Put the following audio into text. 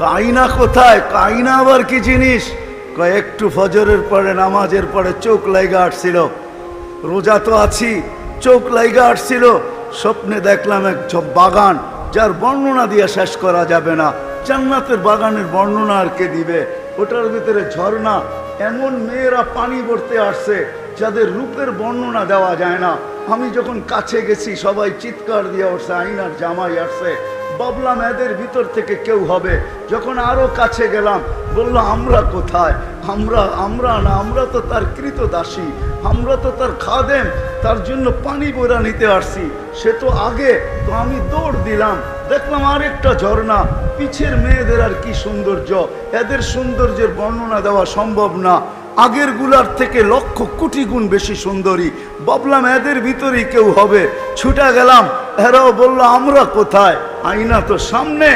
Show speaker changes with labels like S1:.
S1: আয়না কোথায়? আয়না আবার কি জিনিস? একটু ফজরের পরে নামাজের পরে চোখ লাইগা আসছিল, রোজা তো আছি, চোখ লাইগা আসছিল, স্বপ্নে দেখলাম এক বাগান, যার বর্ণনা দিয়ে শেষ করা যাবে না। জান্নাতের বাগানের বর্ণনা আর কে দিবে? ওটার ভিতরে ঝর্ণা, এমন মেয়েরা পানি ভরতে আসছে যাদের রূপের বর্ণনা দেওয়া যায় না। আমি যখন কাছে গেছি সবাই চিৎকার দিয়ে উঠছে, আইনার জামাই আসছে। ভাবলাম এদের ভিতর থেকে কেউ হবে। যখন আরো কাছে গেলাম, বললো আমরা কোথায়? আমরা না, আমরা তো তার কৃতদাসী, আমরা তো তার খাদেম, তার জন্য পানি বইরা নিতে আসছি। সে তো আগে, তো আমি দৌড় দিলাম, দেখলাম আরেকটা ঝর্ণা। পিছের মেয়েদের আর কি সৌন্দর্য, এদের সৌন্দর্যের বর্ণনা দেওয়া সম্ভব না। আগের গুলার থেকে লক্ষ কোটি গুণ বেশি সুন্দরী। ভাবলাম এদের ভিতরেই কেউ হবে। ছুটে গেলাম, এরাও বললো আমরা কোথায়? আয়না তো সামনে,